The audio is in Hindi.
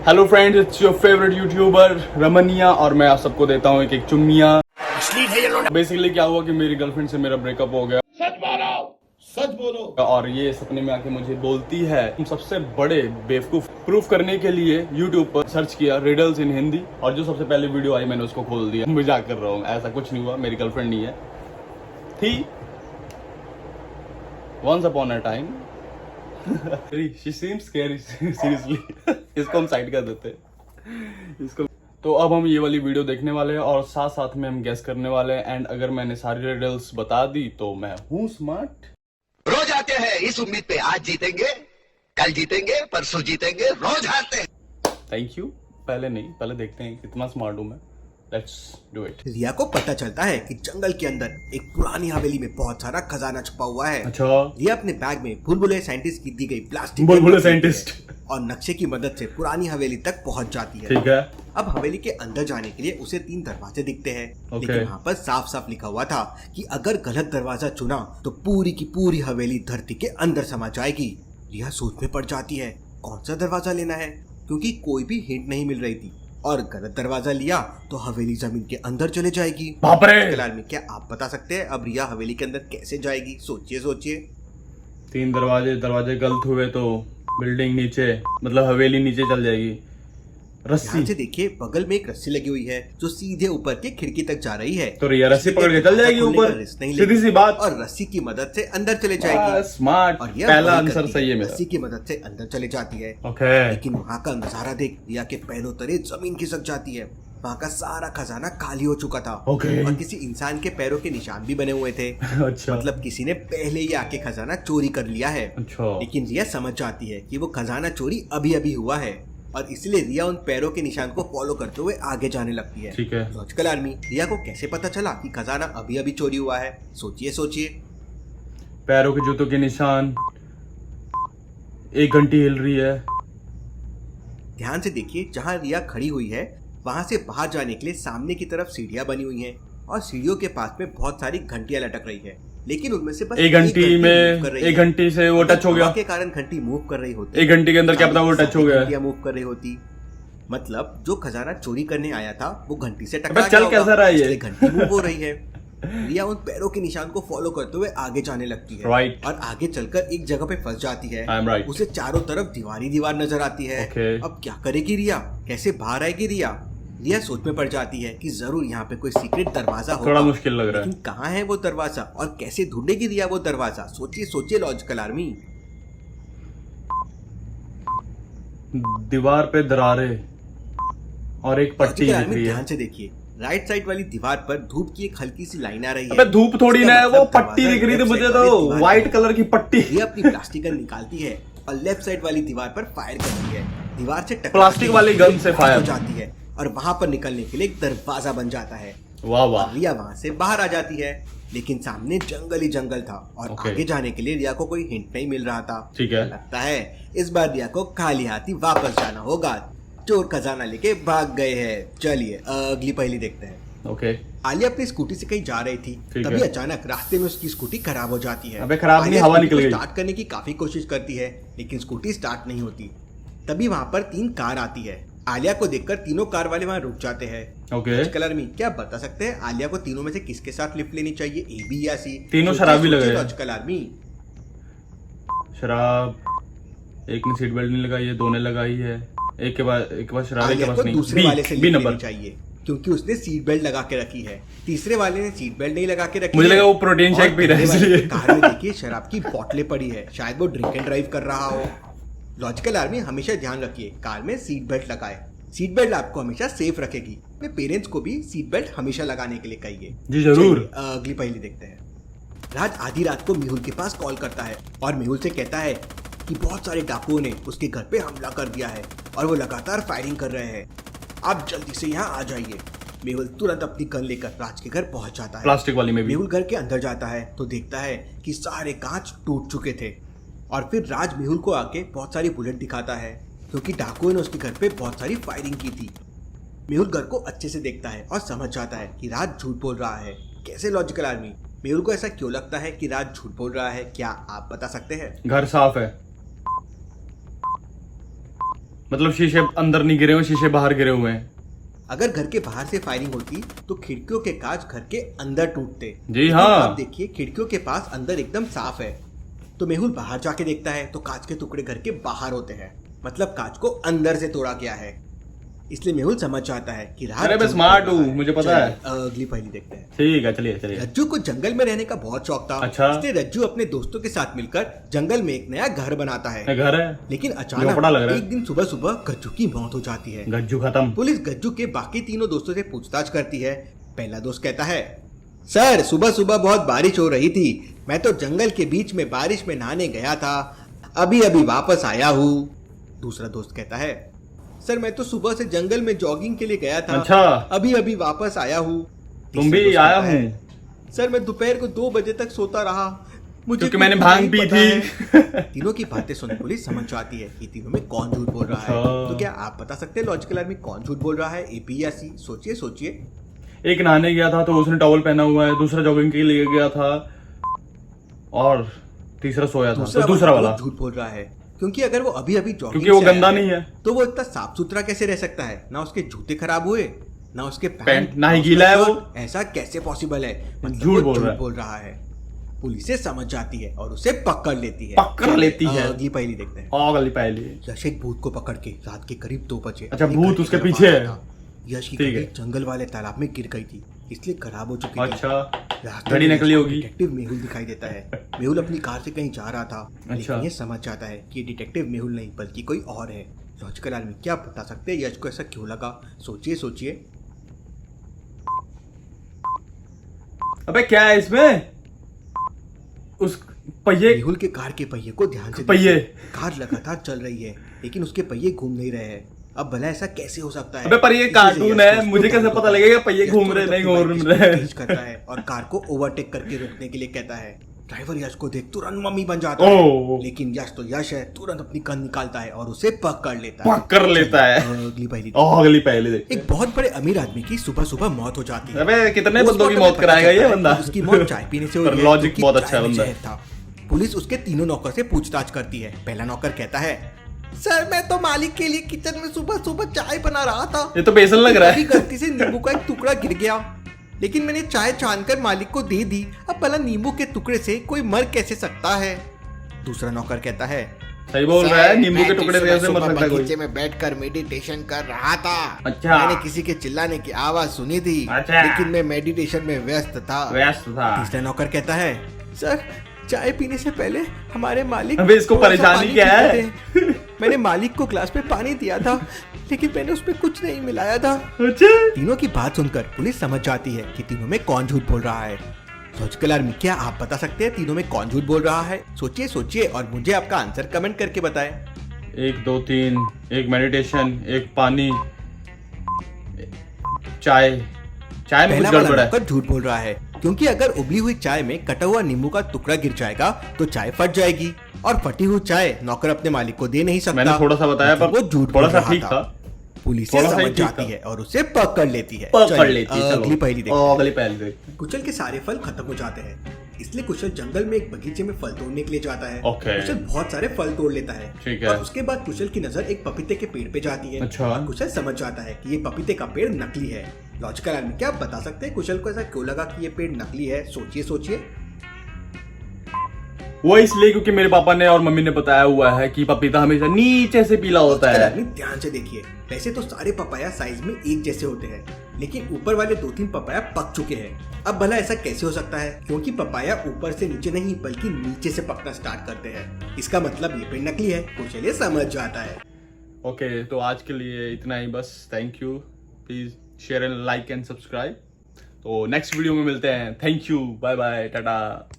Hello friends, it's your favourite YouTuber रमनिया और मैं आप सबको देता हूँ एक एक चुम्मिया। बेसिकली क्या हुआ कि मेरी गर्लफ्रेंड से मेरा ब्रेकअप हो गया। सच बोलो। और ये सपने में आके मुझे बोलती है तुम सबसे बड़े बेवकूफ। प्रूफ करने के लिए यूट्यूब पर सर्च किया रिडल्स इन हिंदी और जो सबसे पहले वीडियो आई मैंने उसको खोल दिया। मजाक कर रहा हूँ, ऐसा कुछ नहीं हुआ, मेरी गर्लफ्रेंड नहीं है थी। Once upon a time she seems scary seriously इसको हम साइड कर देते हैं इसको। तो अब हम ये वाली वीडियो देखने वाले हैं और साथ साथ में हम गेस करने वाले हैं। एंड अगर मैंने सारी रिडल्स बता दी तो मैं हूँ स्मार्ट। रोज आते हैं इस उम्मीद पे आज जीतेंगे, कल जीतेंगे, परसों जीतेंगे, रोज हारते हैं। Thank you. पहले नहीं, पहले देखते हैं कितना स्मार्ट हूँ मैं। Let's do it. रिया को पता चलता है कि जंगल के अंदर एक पुरानी हवेली में बहुत सारा खजाना छुपा हुआ है। अच्छा। रिया अपने बैग में बुलबुले साइंटिस्ट की दी गई प्लास्टिक बुलबुले साइंटिस्ट और नक्शे की मदद से पुरानी हवेली तक पहुंच जाती है। ठीक है। अब हवेली के अंदर जाने के लिए उसे 3 दरवाजे दिखते हैं। लेकिन वहाँ पर साफ साफ लिखा हुआ था कि अगर गलत दरवाजा चुना तो पूरी की पूरी हवेली धरती के अंदर समा जाएगी। रिया सोच में पड़ जाती है कौन सा दरवाजा लेना है, क्योंकि कोई भी हिंट नहीं मिल रही थी। और गलत दरवाजा लिया तो हवेली जमीन के अंदर चले जाएगी। बाप रे। फिलहाल में क्या आप बता सकते हैं अब रिया हवेली के अंदर कैसे जाएगी? सोचिए सोचिए। 3 दरवाजे गलत हुए तो बिल्डिंग नीचे, मतलब हवेली नीचे चल जाएगी। रस्सी ध्यान से देखिए, बगल में एक रस्सी लगी हुई है जो सीधे ऊपर की खिड़की तक जा रही है। तो रिया रस्सी पकड़ के चल जाएगी ऊपर, सीधी सी बात। और रस्सी की मदद से अंदर चले जाएगी। स्मार्ट। और यह पहला आंसर सही है मेरा। रस्सी की मदद से अंदर चले जाती है। ओके। लेकिन वहाँ का नजारा देख रिया के पैरों तले जमीन खिसक जाती है। वहाँ का सारा खजाना खाली हो चुका था। और किसी इंसान के पैरों के निशान भी बने हुए थे। अच्छा। मतलब किसी ने पहले ही आके खजाना चोरी कर लिया है। अच्छा। लेकिन रिया समझ जाती है कि वो खजाना चोरी अभी अभी हुआ है और इसलिए रिया उन पैरों के निशान को फॉलो करते हुए आगे जाने लगती है। ठीक है। लॉजिकल आर्मी, रिया को कैसे पता चला कि खजाना अभी अभी चोरी हुआ है? सोचिए सोचिए। पैरों के जूतों के निशान, एक घंटी हिल रही है। ध्यान से देखिए, जहाँ रिया खड़ी हुई है वहां से बाहर जाने के लिए सामने की तरफ सीढ़ियां बनी हुई हैं और सीढ़ियों के पास में बहुत सारी घंटियां लटक रही है। लेकिन उनमें से बस एक घंटी से वो टच हो गया के कारण घंटी मूव कर रही होती। एक घंटी के अंदर क्या पता वो टच हो गया, मूव कर रही होती। मतलब जो खजाना चोरी करने आया था वो घंटी से टकरा गया। चल कैसा रहा ये? घंटी मूव हो रही है। रिया उन पैरों के निशान को फॉलो करते हुए आगे जाने लगती है। राइट। और आगे चलकर एक जगह पे फंस जाती है। right. उसे चारों तरफ दीवार नजर आती है। अब क्या करेगी रिया? कैसे बाहर आएगी रिया? रिया सोच में पड़ जाती है कि जरूर यहाँ पे कोई सीक्रेट दरवाजा होगा। थोड़ा मुश्किल लग रहा है। लेकिन कहाँ है वो दरवाजा और कैसे ढूंढेगी रिया वो दरवाजा? सोचिए सोचिए लॉजिकल आर्मी। दीवार पे दरारें और एक पट्टी दिख रही है। ध्यान से देखिए, राइट साइड वाली दीवार पर धूप की एक हल्की सी लाइन आ रही है। अबे धूप थोड़ी ना है, वो पट्टी दिख रही थी मुझे तो, व्हाइट कलर की पट्टी। ये अपनी प्लास्टिक गन निकालती है और लेफ्ट साइड वाली दीवार पर फायर करती है। दीवार से प्लास्टिक वाली गन से फायर हो जाती है और वहां पर निकलने के लिए एक दरवाजा बन जाता है। वाह वाह। रिया वहां से बाहर आ जाती है, लेकिन सामने जंगल ही जंगल था और आगे जाने के लिए रिया को कोई हिंट नहीं मिल रहा था। ठीक है। लगता है इस बार रिया को खाली हाथी वापस जाना होगा। चोर खजाना लेके भाग गए हैं। चलिए अगली पहेली देखते हैं। ओके। आलिया अपनी स्कूटी से कहीं जा रही थी, तभी अचानक रास्ते में उसकी स्कूटी खराब हो जाती है। अबे खराब नहीं, हवा निकल गई। स्टार्ट करने की काफी कोशिश करती है लेकिन स्कूटी स्टार्ट नहीं होती। तभी वहाँ पर 3 कार आती है। आलिया को देखकर तीनों कार वाले वहाँ रुक जाते हैं। ओके। कलर में क्या बता सकते हैं आलिया को तीनों में से किसके साथ लिफ्ट लेनी चाहिए, ए बी या सी? तीनों शराबी लग रहे हैं। कलर में शराब, एक ने सीट बेल्ट नहीं लगाई है, 2 ने लगाई है, एक के बाद शराब, एक के पास नहीं। दूसरे वाले से बी लिफ्ट नंबर लेनी चाहिए क्योंकि उसने सीट बेल्ट लगा के रखी है। तीसरे वाले ने सीट बेल्ट नहीं लगा के रखी। मुझे लगा वो प्रोटीन शेक पी रहा है इसलिए। कार में देखिए शराब की बोतलें पड़ी है, शायद वो ड्रिंक एंड ड्राइव कर रहा हो। लॉजिकल आर्मी, हमेशा ध्यान रखिए कार में सीट बेल्ट लगाए। सीट बेल्ट आपको हमेशा सेफ रखेगी। अपने पेरेंट्स को भी सीट बेल्ट हमेशा लगाने के लिए कहिए। जी जरूर। अगली पहेली देखते हैं। राज आधी रात को मेहुल के पास कॉल करता है और मेहुल से कहता है कि बहुत सारे डाकुओं ने उसके घर पे हमला कर दिया है और वो लगातार फायरिंग कर रहे हैं। आप जल्दी से यहाँ आ जाइए। मेहुल तुरंत अपनी गन लेकर राज के घर पहुंच जाता है। प्लास्टिक वाली में भी। मेहुल घर के अंदर जाता है तो देखता है कि सारे कांच टूट चुके थे और फिर राज मेहुल को आके बहुत सारी बुलेट दिखाता है क्योंकि डाकुओं ने उसके घर पे बहुत सारी फायरिंग की थी। मेहुल घर को अच्छे से देखता है और समझ जाता है कि राज झूठ बोल रहा है। कैसे लॉजिकल आर्मी? मेहुल को ऐसा क्यों लगता है कि राज झूठ बोल रहा है? क्या आप बता सकते हैं? घर साफ है। मतलब शीशे अंदर नहीं गिरे हुए, शीशे बाहर गिरे हुए हैं। अगर घर के बाहर से फायरिंग होती तो खिड़कियों के कांच घर के अंदर टूटते। जी लेकिन हाँ। आप देखिए खिड़कियों के पास अंदर एकदम साफ है। तो मेहुल बाहर जाके देखता है तो कांच के टुकड़े घर के बाहर होते हैं, मतलब कांच को अंदर से तोड़ा गया है। इसलिए मेहुल समझ जाता है कि रात अरे मैं जंगल स्मार्ट में हूँ, है। मुझे पता है। चलिए, अगली पहेली देखते हैं। ठीक है, चलिए चलिए। रज्जू को जंगल में रहने का बहुत शौक था। अच्छा। इसलिए रज्जू अपने दोस्तों के साथ मिलकर जंगल में एक नया घर बनाता है। ये घर है, लेकिन झोपड़ा लग अचानक रहा है। एक दिन सुबह सुबह गज्जू की मौत हो जाती है। गज्जू खत्म। पुलिस गज्जू के बाकी तीनों दोस्तों से पूछताछ करती है। पहला दोस्त कहता है, सर सुबह सुबह बहुत बारिश हो रही थी, मैं तो जंगल के बीच में बारिश में नहाने गया था, अभी अभी वापस आया हूँ। दूसरा दोस्त कहता है, सर मैं तो सुबह से जंगल में जॉगिंग के लिए गया था, अच्छा। अभी अभी वापस आया हूँ। तुम भी तीसरा दोस्त आया कहता है, हूँ। सर मैं दोपहर को 2 बजे तक सोता रहा, मुझे क्योंकि कुछ मैंने नहीं भांग पी पता थी। है। तीनों की बातें सुन पुलिस समझ जाती है कि तीनों में कौन झूठ बोल रहा है। अच्छा। तो क्या आप बता सकते हैं लॉजिकल आर्मी कौन झूठ बोल रहा है, ए बी या सी? सोचिए सोचिए। एक नहाने गया था तो उसने टॉवल पहना हुआ है, दूसरा जॉगिंग के लिए गया था, और तीसरा सोया था। तो दूसरा वाला झूठ बोल रहा है, क्योंकि अगर वो अभी अभी जॉगिंग क्योंकि वो से आया गंदा नहीं है। तो वो इतना साफ सुथरा कैसे रह सकता है? ना उसके जूते खराब हुए, ना उसके पैंट, ना ही गीला है वो। ऐसा कैसे पॉसिबल है? मतलब झूठ वो बोल रहा है। पुलिस समझ जाती है और उसे पकड़ लेती है। पकड़ लेती है। अगली पहेली देखते हैं। अगली पहली। यश एक भूत को पकड़ के रात के करीब 2 बजे अच्छा, अपने भूत घर की उसके तरफ पीछे आ रहा है। था। यश की ठीक गाड़ी है। जंगल वाले तालाब में गिर गई थी, इसलिए खराब हो चुकी थी। अच्छा, रास्ते घड़ी में नकली यश को होगी। डिटेक्टिव मेहुल दिखाई देता है। मेहुल अपनी कार से कहीं जा रहा था, अच्छा। लेकिन ये समझ जाता है कि ये डिटेक्टिव मेहुल नहीं बल्कि कोई और है। लॉजिकल आदमी क्या बता सकते हैं यश को ऐसा क्यों लगा? सोचिए सोचिए। अबे क्या है इसमें? उस पहिए, मेहुल के कार के पहिए को ध्यान से पहिए। देखिए। कार लगातार चल रही है, लेकिन उसके पहिए घूम नहीं रहे हैं। अब भला ऐसा कैसे हो सकता है? अबे पर ये इसी से कार्टून यश है, को उसको मुझे कैसे ध्यान पता होता है। लगेगा पहिए यश घूम तो रहे मतलब नहीं बाइक घूम की रहे? स्पीड तेज करता है और कार को ओवरटेक करके रोकने के लिए कहता है। ड्राइवर यश को देख तुरंत मम्मी बन जाता है, ओह। लेकिन यश तो यश है, तुरंत अपनी गन निकालता है और उसे पकड़ लेता है। पकड़ लेता है। अगली पहेली। अगली पहली देखते एक बहुत बड़े अमीर आदमी की सुबह सुबह मौत हो जाती है। अबे कितने उस बंदों की वक्त मौत हमें पता कराएगा ये चलता है बंदा? कि उसकी मौत चाय पीने से हुई पर है, लॉजिक क्योंकि बहुत अच्छा चाय में बंदा है। जहर था। पुलिस उसके तीनों नौकर से पूछताछ करती है। पहला नौकर कहता है, सर मैं तो मालिक के लिए किचन में सुबह सुबह चाय बना रहा था, ये तो बेसन लग रहा कभी है। गलती से नींबू का एक टुकड़ा गिर गया, लेकिन मैंने चाय छानकर मालिक को दे दी। अब भला नींबू के टुकड़े से कोई मर कैसे सकता है? दूसरा नौकर कहता है, सही बोल रहा है, सर, नींबू के मैं टुकड़े सुबह से मर सुबह सकता है कोई। बगीचे में बैठकर मेडिटेशन कर रहा था। अच्छा। मैंने किसी के चिल्लाने की आवाज सुनी थी, अच्छा। लेकिन मैं मेडिटेशन में व्यस्त था। व्यस्त था। तीसरा नौकर कहता है, सर चाय पीने से पहले हमारे मालिक अबे इसको थोड़ा सा परेशानी पानी क्या है? पीते थे। मैंने मालिक को ग्लास में पानी दिया था, लेकिन मैंने उसमें कुछ नहीं मिलाया था। अच्छा। तीनों की बात सुनकर पुलिस समझ जाती है कि तीनों में कौन झूठ बोल रहा है। लॉजिकल आर्मी क्या आप बता सकते हैं तीनों में कौन झूठ बोल रहा है? सोचिए सोचिए और मुझे आपका आंसर कमेंट करके बताएं। 1 2 3, एक मेडिटेशन, एक पानी, चाय। चाय में पहला कुछ वाला गड़बड़ है। नौकर झूठ बोल रहा है, क्योंकि अगर उबली हुई चाय में कटा हुआ नींबू का टुकड़ा गिर जाएगा तो चाय फट जाएगी, और फटी हुई चाय नौकर अपने मालिक को दे नहीं सकता। मैंने थोड़ा सा बताया, पर वो झूठ थोड़ा बोल सा रहा ठीक था। पुलिस थोड़ा सा समझ ही ठीक जाती था। है और उसे पकड़ लेती है। पकड़ चलिए, लेती है। अगली पहेली देखते हैं। अगली पहली देखते हैं। कुशल के सारे फल खत्म हो जाते हैं, इसलिए कुशल जंगल में एक बगीचे में फल तोड़ने के लिए जाता है। ओके। कुशल बहुत सारे फल तोड़ लेता है। ठीक है। और उसके बाद कुशल की नजर एक पपीते के पेड़ पे जाती है। अच्छा। और कुशल समझ जाता है कि ये पपीते का पेड़ नकली है। लॉजिकल आदमी क्या आप बता सकते हैं कुशल को ऐसा क्यों लगा कि ये पेड़ नकली है? सोचिए सोचिए। वो इसलिए क्योंकि मेरे पापा ने और मम्मी ने बताया हुआ है कि पपीता हमेशा नीचे से पीला होता लॉजिकल है। आदमी ध्यान से देखिए, वैसे तो सारे पपाया साइज में एक जैसे होते हैं, लेकिन ऊपर वाले 2-3 पपाया पक चुके हैं। अब भला ऐसा कैसे हो सकता है? क्योंकि पपाया ऊपर से नीचे नहीं बल्कि नीचे से पकना स्टार्ट करते हैं। इसका मतलब ये पेड़ नकली है। कुशल ये समझ जाता है। ओके, तो आज के लिए इतना ही बस। Thank you. Please share and like and subscribe. तो नेक्स्ट वीडियो में मिलते हैं। Thank you, bye bye, Tata.